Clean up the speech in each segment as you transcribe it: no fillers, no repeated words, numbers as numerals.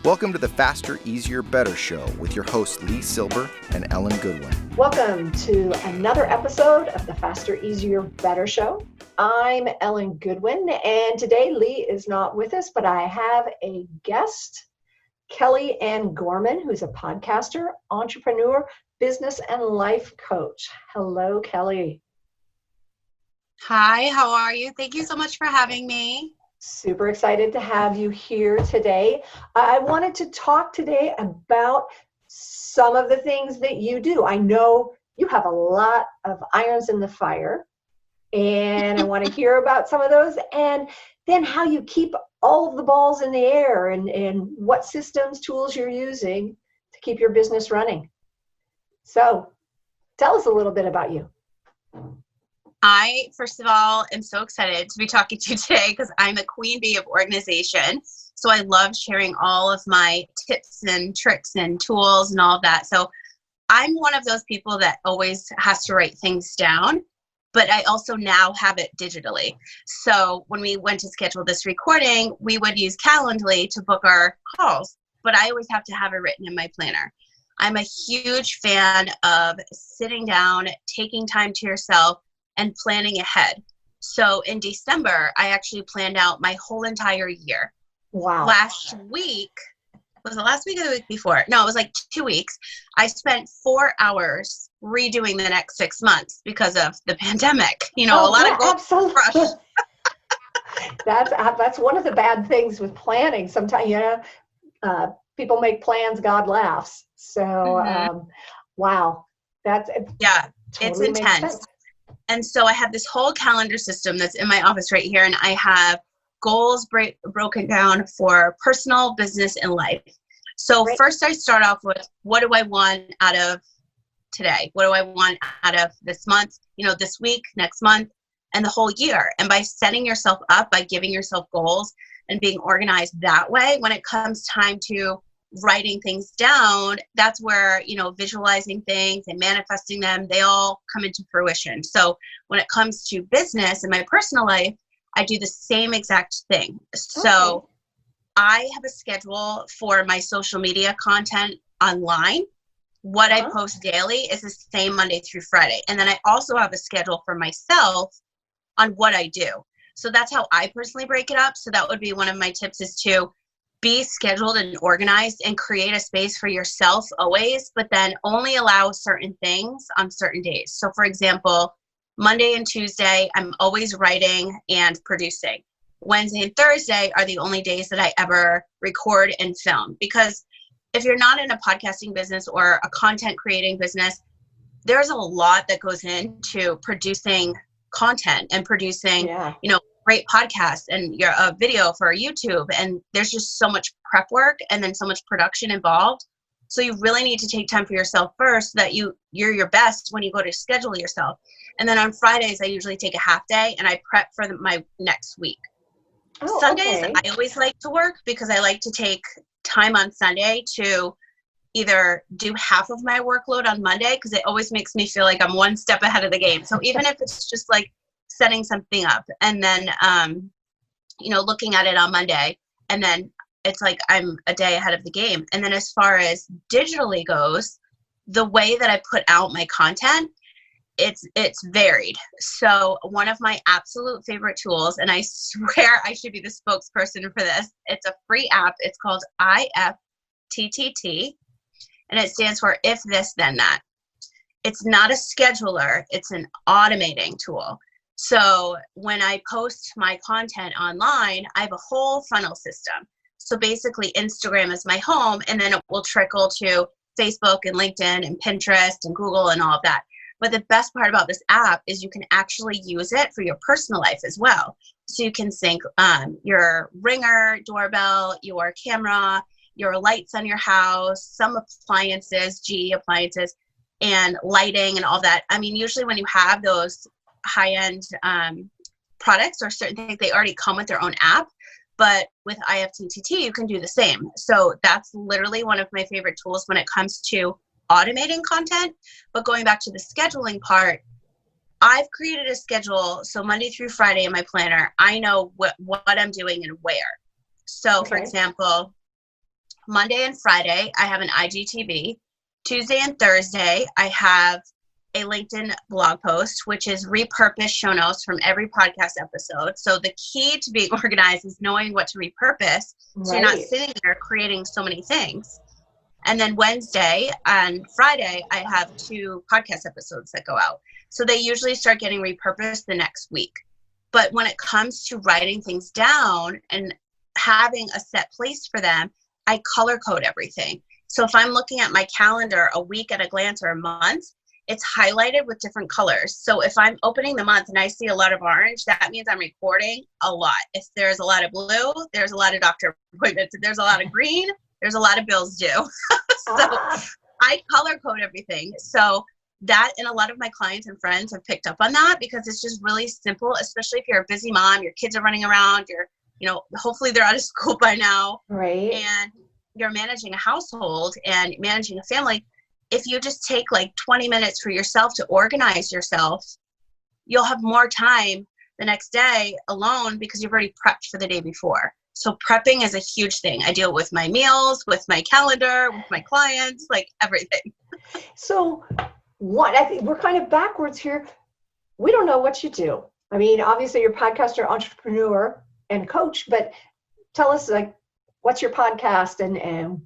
Welcome to the Faster, Easier, Better show with your hosts Lee Silber and Ellen Goodwin. Welcome to another episode of the Faster, Easier, Better show. I'm Ellen Goodwin, and today Lee is not with us, but I have a guest, Kelly Ann Gorman, who's a podcaster, entrepreneur, business, and life coach. Hello, Kelly. Hi, how are you? Thank you so much for having me. Super excited to have you here today. I wanted to talk today about some of the things that you do. I know you have a lot of irons in the fire, and I want to hear about some of those, and then how you keep all of the balls in the air, and what systems, tools you're using to keep your business running. So tell us a little bit about you. I, first of all, am so excited to be talking to you today because I'm a queen bee of organization. So I love sharing all of my tips and tricks and tools and all of that. So I'm one of those people that always has to write things down, but I also now have it digitally. So when we went to schedule this recording, we would use Calendly to book our calls, but I always have to have it written in my planner. I'm a huge fan of sitting down, taking time to yourself, and planning ahead. So in December, I actually planned out my whole entire year. Wow. Last week, was it last week or the week before? No, it was like 2 weeks. I spent 4 hours redoing the next 6 months because of the pandemic. You know, a lot of goals rush. That's one of the bad things with planning. Sometimes, people make plans, God laughs. So, wow, totally it's intense. And so I have this whole calendar system that's in my office right here, and I have goals broken down for personal, business, and life. So First I start off with, what do I want out of today? What do I want out of this month, this week, next month, and the whole year? And by setting yourself up, by giving yourself goals and being organized that way, when it comes time to writing things down, that's where, visualizing things and manifesting them, they all come into fruition. So when it comes to business and my personal life, I do the same exact thing. So I have a schedule for my social media content online. What I post daily is the same Monday through Friday. And then I also have a schedule for myself on what I do. So that's how I personally break it up. So that would be one of my tips, is to be scheduled and organized and create a space for yourself always, but then only allow certain things on certain days. So for example, Monday and Tuesday, I'm always writing and producing. Wednesday and Thursday are the only days that I ever record and film. Because if you're not in a podcasting business or a content creating business, there's a lot that goes into producing content and producing, great podcasts and your video for YouTube. And there's just so much prep work and then so much production involved. So you really need to take time for yourself first, so that you're your best when you go to schedule yourself. And then on Fridays, I usually take a half day and I prep for my next week. Sundays, I always like to work because I like to take time on Sunday to either do half of my workload on Monday, because it always makes me feel like I'm one step ahead of the game. So even if it's just like setting something up and then, looking at it on Monday, and then it's like I'm a day ahead of the game. And then as far as digitally goes, the way that I put out my content, it's varied. So one of my absolute favorite tools, and I swear I should be the spokesperson for this, it's a free app. It's called IFTTT, and it stands for If This Then That. It's not a scheduler, it's an automating tool. So when I post my content online, I have a whole funnel system. So basically Instagram is my home, and then it will trickle to Facebook and LinkedIn and Pinterest and Google and all of that. But the best part about this app is you can actually use it for your personal life as well. So you can sync your Ringer doorbell, your camera, your lights on your house, some appliances, GE appliances, and lighting and all that. I mean, usually when you have those high-end products or certain things, they already come with their own app. But with IFTTT, you can do the same. So that's literally one of my favorite tools when it comes to automating content. But going back to the scheduling part, I've created a schedule. So Monday through Friday in my planner, I know what I'm doing and where. So for example, Monday and Friday, I have an IGTV. Tuesday and Thursday, I have a LinkedIn blog post, which is repurposed show notes from every podcast episode. So the key to being organized is knowing what to repurpose. So you're not sitting there creating so many things. And then Wednesday and Friday, I have 2 podcast episodes that go out. So they usually start getting repurposed the next week. But when it comes to writing things down and having a set place for them, I color code everything. So if I'm looking at my calendar a week at a glance or a month, it's highlighted with different colors. So if I'm opening the month and I see a lot of orange, that means I'm recording a lot. If there's a lot of blue, there's a lot of doctor appointments. If there's a lot of green, there's a lot of bills due. So I color code everything. So that, and a lot of my clients and friends have picked up on that because it's just really simple, especially if you're a busy mom, your kids are running around, hopefully they're out of school by now. Right. And you're managing a household and managing a family. If you just take like 20 minutes for yourself to organize yourself, you'll have more time the next day alone because you've already prepped for the day before. So prepping is a huge thing. I deal with my meals, with my calendar, with my clients, like everything. So I think we're kind of backwards here. We don't know what you do. I mean, obviously you're a podcaster, entrepreneur, and coach, but tell us, like, what's your podcast and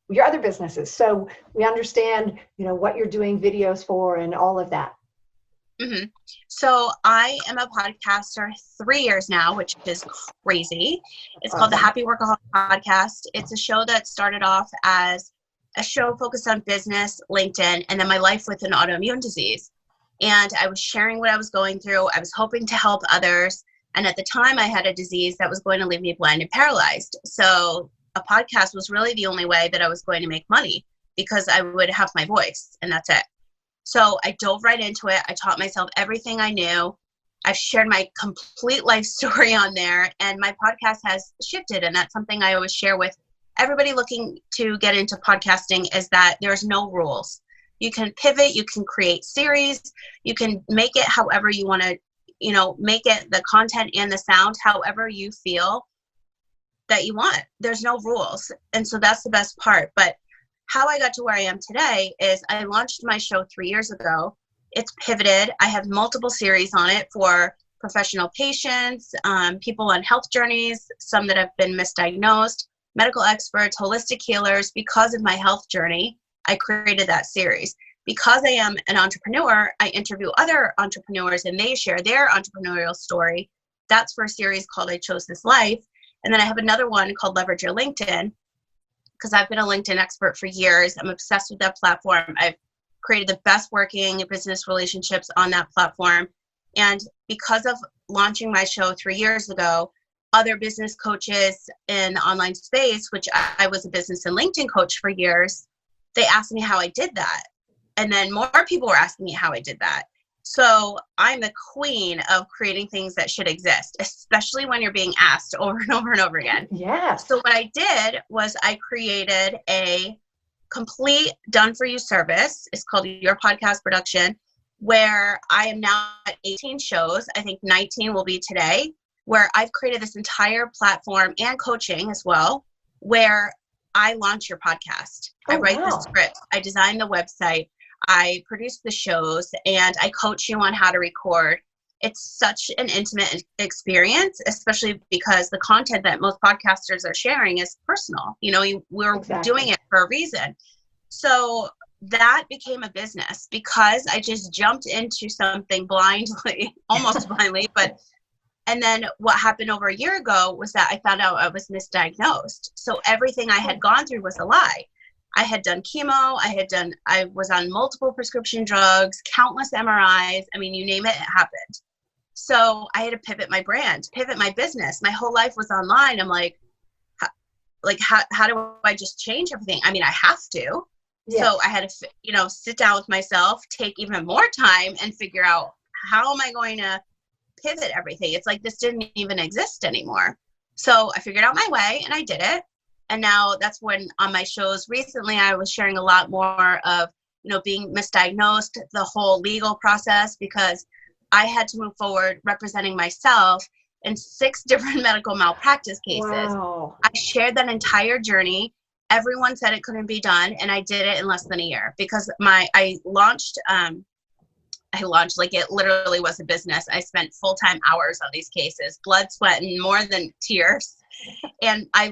your other businesses, so we understand, what you're doing videos for and all of that. Mm-hmm. So I am a podcaster 3 years now, which is crazy. It's called the Happy Workaholic Podcast. It's a show that started off as a show focused on business, LinkedIn, and then my life with an autoimmune disease. And I was sharing what I was going through. I was hoping to help others. And at the time, I had a disease that was going to leave me blind and paralyzed. So a podcast was really the only way that I was going to make money because I would have my voice, and that's it. So I dove right into it. I taught myself everything I knew. I've shared my complete life story on there, and my podcast has shifted. And that's something I always share with everybody looking to get into podcasting, is that there's no rules. You can pivot, you can create series, you can make it however you want to, make it the content and the sound however you feel that you want. There's no rules. And so that's the best part. But how I got to where I am today is I launched my show 3 years ago. It's pivoted. I have multiple series on it for professional patients, people on health journeys, some that have been misdiagnosed, medical experts, holistic healers. Because of my health journey, I created that series. Because I am an entrepreneur, I interview other entrepreneurs and they share their entrepreneurial story. That's for a series called I Chose This Life. And then I have another one called Leverage Your LinkedIn, because I've been a LinkedIn expert for years. I'm obsessed with that platform. I've created the best working business relationships on that platform. And because of launching my show 3 years ago, other business coaches in the online space, which I was a business and LinkedIn coach for years, they asked me how I did that. And then more people were asking me how I did that. So I'm the queen of creating things that should exist, especially when you're being asked over and over and over again. Yeah. So what I did was I created a complete done-for-you service. It's called Your Podcast Production, where I am now at 18 shows. I think 19 will be today, where I've created this entire platform and coaching as well, where I launch your podcast. I write the script. I design the website. I produce the shows, and I coach you on how to record. It's such an intimate experience, especially because the content that most podcasters are sharing is personal. We're doing it for a reason. So that became a business because I just jumped into something blindly, almost blindly. And then what happened over a year ago was that I found out I was misdiagnosed. So everything I had gone through was a lie. I had done chemo. I was on multiple prescription drugs, countless MRIs. I mean, you name it, it happened. So I had to pivot my brand, pivot my business. My whole life was online. I'm like, how do I just change everything? I mean, I have to. Yes. So I had to, sit down with myself, take even more time and figure out how am I going to pivot everything? It's like this didn't even exist anymore. So I figured out my way and I did it. And now that's when on my shows recently, I was sharing a lot more of, being misdiagnosed, the whole legal process, because I had to move forward representing myself in 6 different medical malpractice cases. Wow. I shared that entire journey. Everyone said it couldn't be done, and I did it in less than a year because I launched like it literally was a business. I spent full-time hours on these cases, blood, sweat, and more than tears. And I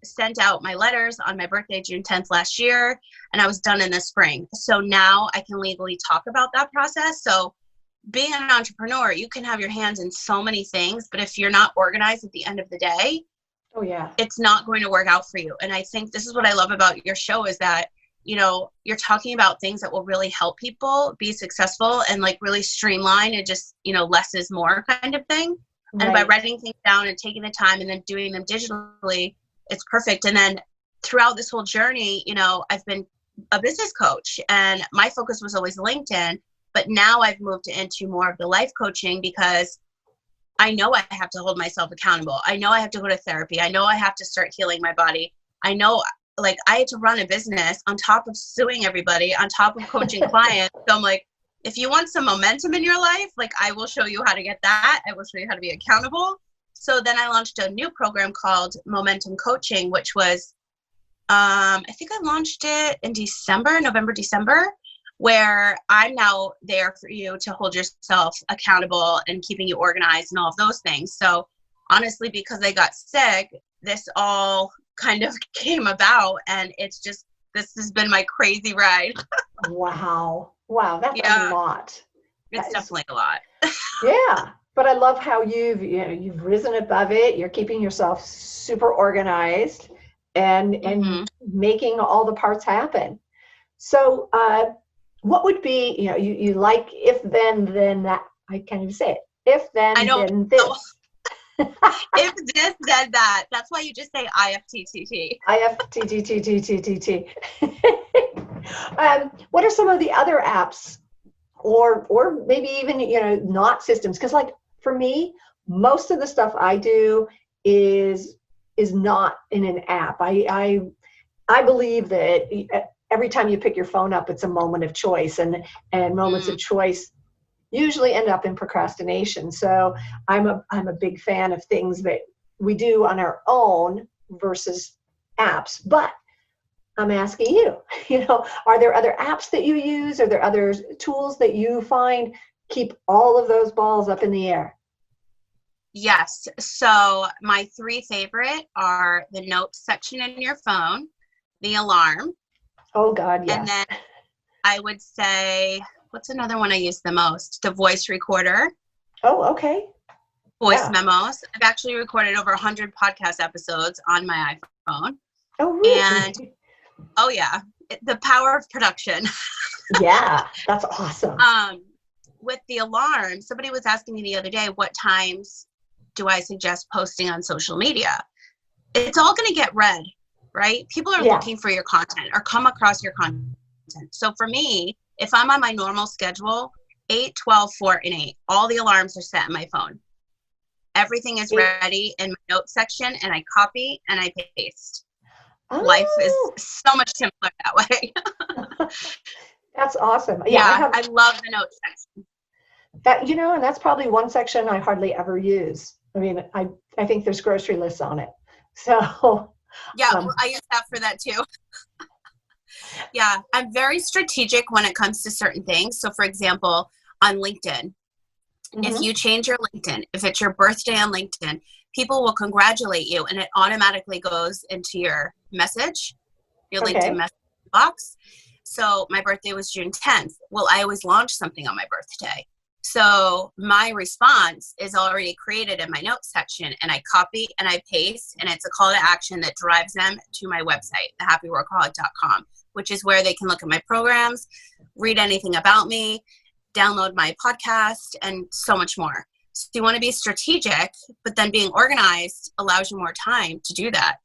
sent out my letters on my birthday, June 10th last year, and I was done in the spring. So now I can legally talk about that process. So being an entrepreneur, you can have your hands in so many things, but if you're not organized at the end of the day, oh yeah, it's not going to work out for you. And I think this is what I love about your show is that, you know, you're talking about things that will really help people be successful and like really streamline and just, you know, less is more kind of thing. right. And by writing things down and taking the time and then doing them digitally, it's perfect. And then throughout this whole journey, you know, I've been a business coach and my focus was always LinkedIn, but now I've moved into more of the life coaching because I know I have to hold myself accountable. I know I have to go to therapy. I know I have to start healing my body. I know like I had to run a business on top of suing everybody, on top of coaching clients. So I'm like, if you want some momentum in your life, like I will show you how to get that. I will show you how to be accountable. So then I launched a new program called Momentum Coaching, which was, I think I launched it in November, December, where I'm now there for you to hold yourself accountable and keeping you organized and all of those things. So honestly, because I got sick, this all kind of came about, and it's just, this has been my crazy ride. Wow. That's a lot. It's definitely a lot. Yeah. But I love how you've risen above it. You're keeping yourself super organized and making all the parts happen. So what would be, you know, you like if then that, I can't even say it. If then this. If this, then that. That's why you just say IFTTT. IFTTTTTT. What are some of the other apps or maybe even, you know, not systems? Because like for me, most of the stuff I do is not in an app. I believe that every time you pick your phone up, it's a moment of choice, and moments of choice usually end up in procrastination. So I'm a big fan of things that we do on our own versus apps. But I'm asking you, you know, are there other apps that you use? Are there other tools that you find keep all of those balls up in the air? Yes. So my 3 favorite are the notes section in your phone, the alarm. Oh God, yes. And then I would say, what's another one I use the most? The voice recorder. Oh, okay. Voice memos. I've actually recorded over 100 podcast episodes on my iPhone. Oh, really? And oh yeah, the power of production. Yeah, that's awesome. With the alarm, somebody was asking me the other day, what times do I suggest posting on social media? It's all going to get read, right? People are looking for your content or come across your content. So for me, if I'm on my normal schedule, 8, 12, 4, and 8, all the alarms are set in my phone. Everything is ready in my notes section, and I copy and I paste. Oh. Life is so much simpler that way. That's awesome. Yeah, I love the notes section. That, you know, and that's probably one section I hardly ever use. I mean, I think there's grocery lists on it. So yeah, I use that for that too. Yeah, I'm very strategic when it comes to certain things. So for example, on LinkedIn, if you change your LinkedIn, if it's your birthday on LinkedIn, people will congratulate you and it automatically goes into your message, your LinkedIn message box. So my birthday was June 10th. Well, I always launch something on my birthday. So my response is already created in my notes section, and I copy and I paste, and it's a call to action that drives them to my website, thehappyworkaholic.com, which is where they can look at my programs, read anything about me, download my podcast, and so much more. So you want to be strategic, but then being organized allows you more time to do that.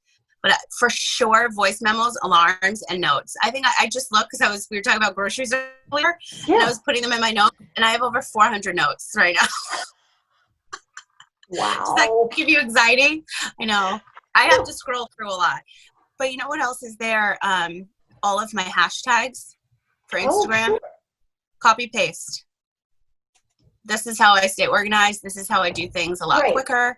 But for sure, voice memos, alarms, and notes. I think I just looked because we were talking about groceries earlier, and I was putting them in my notes, and I have over 400 notes right now. Wow. Does that give you anxiety? I know. I have to scroll through a lot. But you know what else is there? All of my hashtags for Instagram. Copy paste. this is how I stay organized. This is how I do things a lot quicker.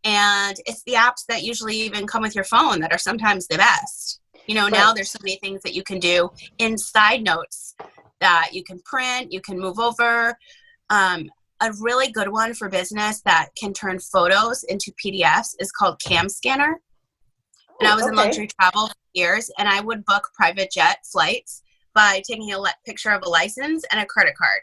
And it's the apps that usually even come with your phone that are sometimes the best. Now there's so many things that you can do inside notes that you can print, you can move over. A really good one for business that can turn photos into PDFs is called Cam Scanner. And I was in luxury travel for years, and I would book private jet flights by taking a picture of a license and a credit card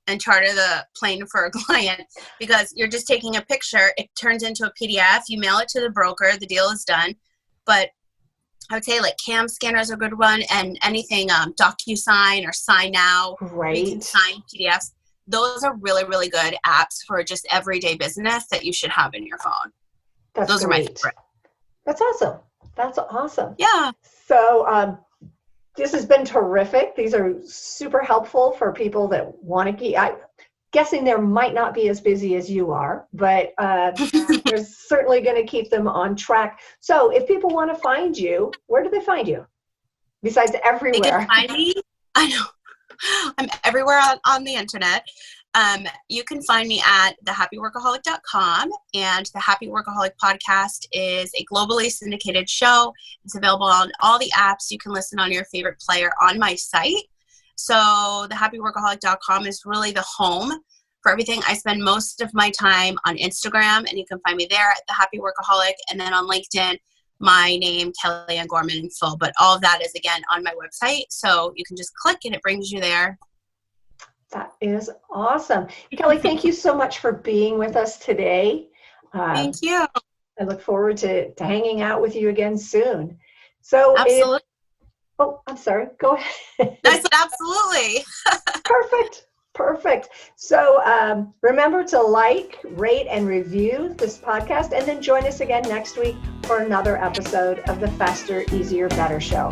and charter the plane for a client, because you're just taking a picture. It turns into a PDF. You mail it to the broker. The deal is done. But I would say like Cam Scanner is a good one, and anything DocuSign or Sign Now. You can sign PDFs. Those are really, really good apps for just everyday business that you should have in your phone. Those are my favorite. That's awesome. That's awesome. Yeah. So this has been terrific. These are super helpful for people that want to keep. I'm guessing they might not be as busy as you are, but they're certainly going to keep them on track. So if people want to find you, where do they find you? Besides everywhere. They can find me. I know. I'm everywhere on the internet. You can find me at thehappyworkaholic.com, and the Happy Workaholic podcast is a globally syndicated show. It's available on all the apps. You can listen on your favorite player on my site. So thehappyworkaholic.com is really the home for everything. I spend most of my time on Instagram, and you can find me there at The Happy Workaholic, and then on LinkedIn, my name, Kellyanne Gorman, in full. But all of that is, again, on my website. So you can just click and it brings you there. That is awesome. Kelly, thank you so much for being with us today. Thank you. I look forward to hanging out with you again soon. So absolutely. I'm sorry. Go ahead. I said absolutely. Perfect. So remember to like, rate, and review this podcast, and then join us again next week for another episode of the Faster, Easier, Better Show.